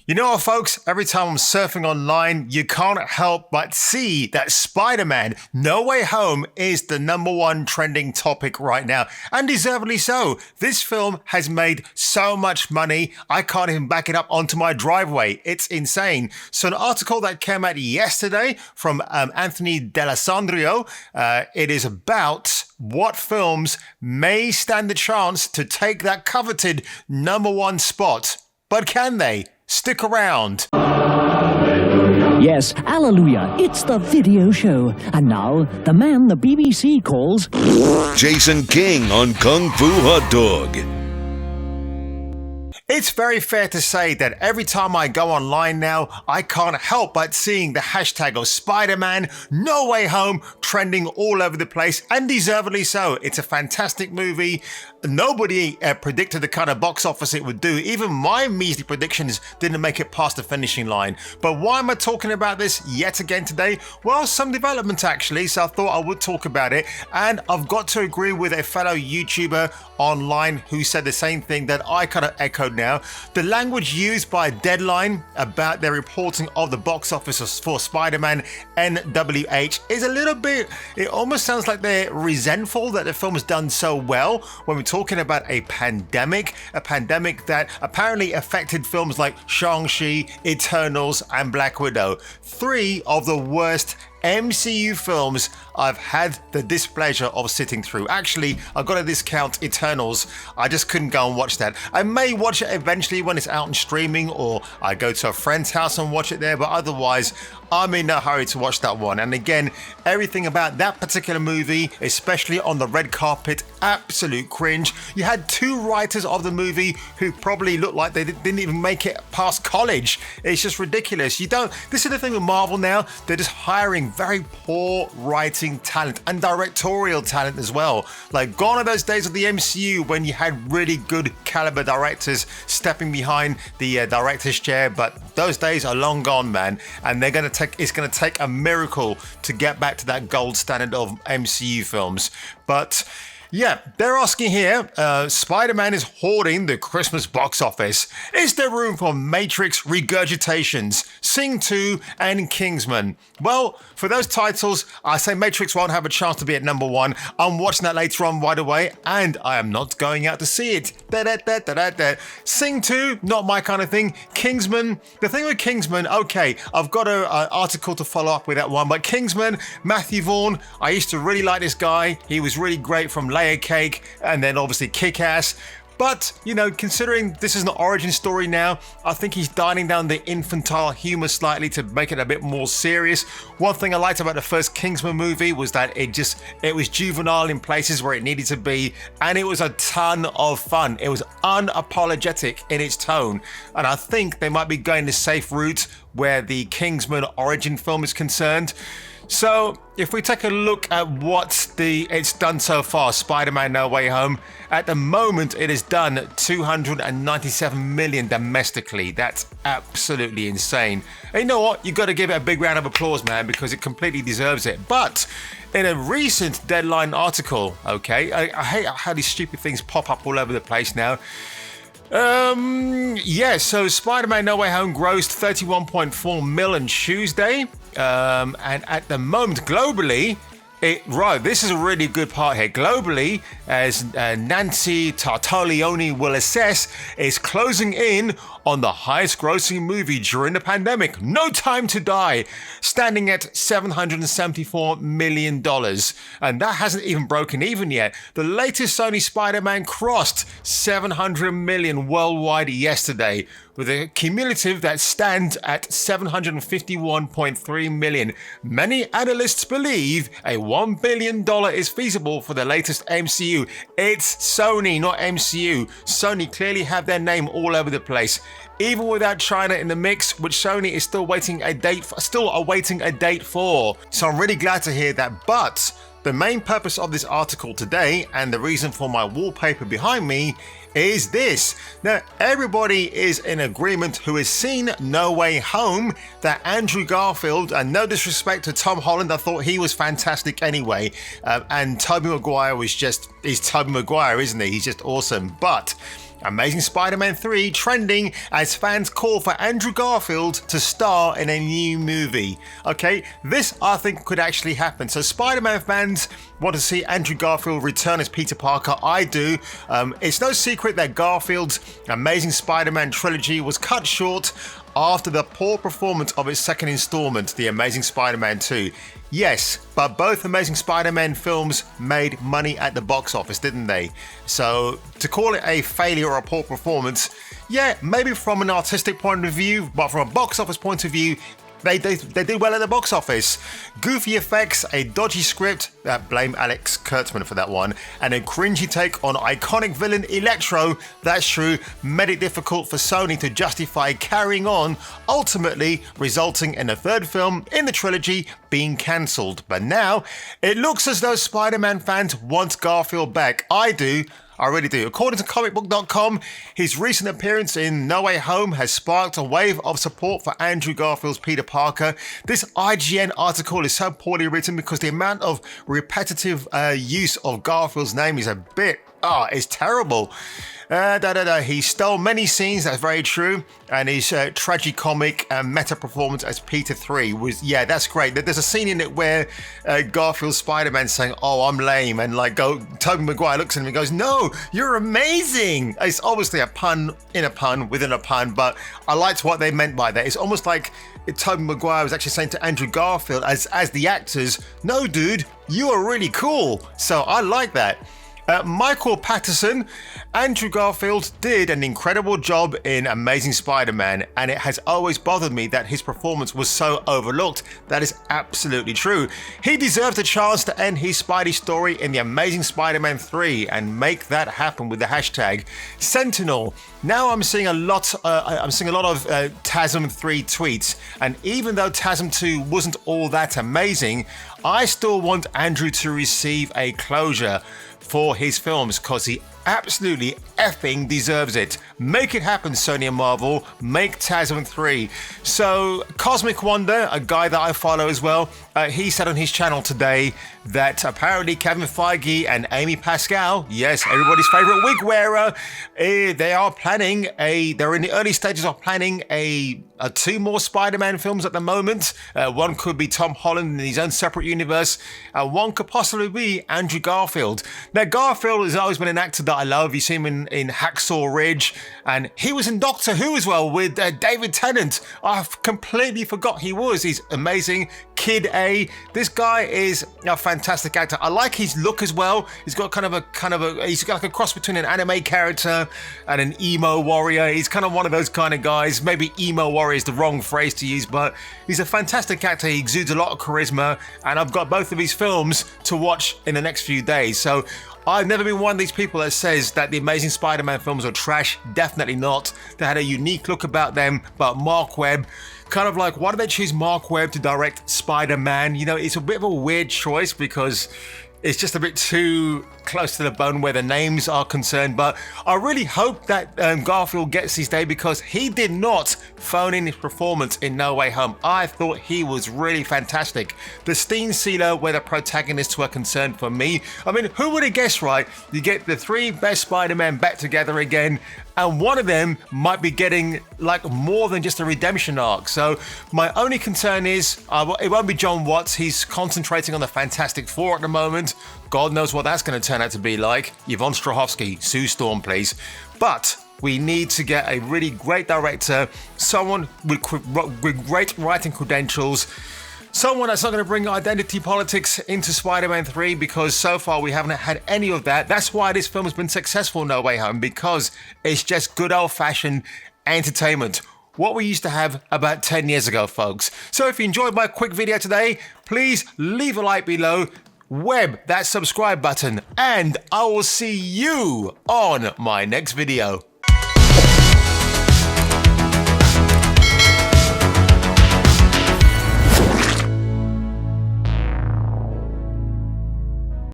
You know what, folks? Every time I'm surfing online, you can't help but see that Spider-Man No Way Home is the #1 trending topic right now, and deservedly so. This film has made so much money, I can't even back it up onto my driveway. It's insane. So an article that came out yesterday from Anthony D'Alessandro, it is about what films may stand the chance to take that coveted #1 spot. But can they? Stick around. Yes, hallelujah, it's the video show. And now, the man the BBC calls Jason King on Kung Fu Hot Dog. It's very fair to say that every time I go online now, I can't help but seeing the hashtag of Spider-Man No Way Home trending all over the place, and deservedly so. It's a fantastic movie. Nobody predicted the kind of box office it would do. Even my measly predictions didn't make it past the finishing line. But why am I talking about this yet again today? Well, some development actually, so I thought I would talk about it. And I've got to agree with a fellow YouTuber online who said the same thing that I kind of echoed now. The language used by Deadline about their reporting of the box office for Spider-Man NWH is a little bit, it almost sounds like they're resentful that the film has done so well when we're talking about a pandemic that apparently affected films like Shang-Chi, Eternals, and Black Widow. 3 of the worst MCU films I've had the displeasure of sitting through. Actually, I've got to discount Eternals. I just couldn't go and watch that. I may watch it eventually when it's out and streaming, or I go to a friend's house and watch it there, but otherwise, I'm in no hurry to watch that one. And again, everything about that particular movie, especially on the red carpet, absolute cringe. You had 2 writers of the movie who probably looked like they didn't even make it past college. It's just ridiculous. This is the thing with Marvel now, they're just hiring very poor writing talent and directorial talent as well. Like, gone are those days of the MCU when you had really good caliber directors stepping behind the director's chair, but those days are long gone, man. And it's going to take a miracle to get back to that gold standard of MCU films. But yeah, they're asking here, Spider-Man is hoarding the Christmas box office. Is there room for Matrix regurgitations, Sing 2 and Kingsman? Well, for those titles, I say Matrix won't have a chance to be at #1. I'm watching that later on right away, and I am not going out to see it. Sing 2, not my kind of thing. Kingsman, the thing with Kingsman, okay, I've got an article to follow up with that one, but Kingsman, Matthew Vaughn, I used to really like this guy. He was really great from Layer Cake, and then obviously Kick-Ass. But, considering this is an origin story now, I think he's dialing down the infantile humor slightly to make it a bit more serious. One thing I liked about the first Kingsman movie was that it was juvenile in places where it needed to be, and it was a ton of fun. It was unapologetic in its tone, and I think they might be going the safe route where the Kingsman origin film is concerned. So, if we take a look at what it's done so far, Spider-Man No Way Home, at the moment it has done 297 million domestically. That's absolutely insane. And you know what? You've got to give it a big round of applause, man, because it completely deserves it. But in a recent Deadline article, okay, I hate how these stupid things pop up all over the place now. So Spider-Man No Way Home grossed 31.4 million on Tuesday, and at the moment globally, this is a really good part here. Globally, as Nancy Tartaglione will assess, is closing in on the highest grossing movie during the pandemic, No Time to Die, standing at $774 million. And that hasn't even broken even yet. The latest Sony Spider-Man crossed 700 million worldwide yesterday, with a cumulative that stands at 751.3 million. Many analysts believe a $1 billion is feasible for the latest MCU. It's Sony, not MCU. Sony clearly have their name all over the place. Even without China in the mix, which Sony is still awaiting a date for. So I'm really glad to hear that. But the main purpose of this article today, and the reason for my wallpaper behind me, is this. Now, everybody is in agreement who has seen No Way Home that Andrew Garfield, and no disrespect to Tom Holland, I thought he was fantastic anyway, and Tobey Maguire he's Tobey Maguire, isn't he? He's just awesome. But Amazing Spider-Man 3 trending as fans call for Andrew Garfield to star in a new movie. Okay, this I think could actually happen. So Spider-Man fans want to see Andrew Garfield return as Peter Parker. I do. It's no secret that Garfield's Amazing Spider-Man trilogy was cut short after the poor performance of its second installment, The Amazing Spider-Man 2. Yes, but both Amazing Spider-Man films made money at the box office, didn't they? So to call it a failure or a poor performance, yeah, maybe from an artistic point of view, but from a box office point of view, they did well at the box office. Goofy effects, a dodgy script, blame Alex Kurtzman for that one, and a cringy take on iconic villain Electro, that's true, made it difficult for Sony to justify carrying on, ultimately resulting in a third film in the trilogy being cancelled. But now, it looks as though Spider-Man fans want Garfield back. I do. I really do. According to comicbook.com, his recent appearance in No Way Home has sparked a wave of support for Andrew Garfield's Peter Parker. This IGN article is so poorly written because the amount of repetitive use of Garfield's name is a bit, it's terrible. He stole many scenes, that's very true, and his tragicomic meta performance as Peter 3 was, yeah, that's great. There's a scene in it where Garfield's Spider-Man saying, "Oh, I'm lame," and Tobey Maguire looks at him and goes, "No, you're amazing." It's obviously a pun in a pun within a pun, but I liked what they meant by that. It's almost like Tobey Maguire was actually saying to Andrew Garfield as the actors, "No, dude, you are really cool." So I like that. Michael Patterson, Andrew Garfield did an incredible job in Amazing Spider-Man, and it has always bothered me that his performance was so overlooked. That is absolutely true. He deserved a chance to end his Spidey story in The Amazing Spider-Man 3 and make that happen with the hashtag Sentinel. Now I'm seeing a lot of TASM 3 tweets, and even though TASM 2 wasn't all that amazing, I still want Andrew to receive a closure for his films because he absolutely effing deserves it. Make it happen, Sony and Marvel. Make TASM 3. So Cosmic Wonder, a guy that I follow as well, he said on his channel today that apparently Kevin Feige and Amy Pascal, yes, everybody's favorite wig wearer, they're in the early stages of planning two more Spider-Man films at the moment. One could be Tom Holland in his own separate universe, and one could possibly be Andrew Garfield. Now, Garfield has always been an actor that I love. You see him in Hacksaw Ridge, and he was in Doctor Who as well with David Tennant. I completely forgot he was. He's amazing. Kid A. This guy is a fantastic actor. I like his look as well. He's got he's got like a cross between an anime character and an emo warrior. He's kind of one of those kind of guys. Maybe emo warrior is the wrong phrase to use, but he's a fantastic actor. He exudes a lot of charisma, and I've got both of his films to watch in the next few days. So I've never been one of these people that says that the Amazing Spider-Man films are trash. Definitely not. They had a unique look about them, but Mark Webb, kind of like, why did they choose Mark Webb to direct Spider-Man? You know, it's a bit of a weird choice because it's just a bit too close to the bone where the names are concerned, but I really hope that Garfield gets his day because he did not phone in his performance in No Way Home. I thought he was really fantastic. The Steen Sealer where the protagonists were concerned for me. I mean, who would have guessed, right? You get the three best Spider-Man back together again, and one of them might be getting like more than just a redemption arc. So my only concern is it won't be John Watts. He's concentrating on the Fantastic Four at the moment. God knows what that's going to turn out to be like. Yvonne Strahovski, Sue Storm, please. But we need to get a really great director, someone with great writing credentials, someone that's not going to bring identity politics into Spider-Man 3 because so far we haven't had any of that. That's why this film has been successful, No Way Home, because it's just good old-fashioned entertainment. What we used to have about 10 years ago, folks. So if you enjoyed my quick video today, please leave a like below, web that subscribe button, and I will see you on my next video.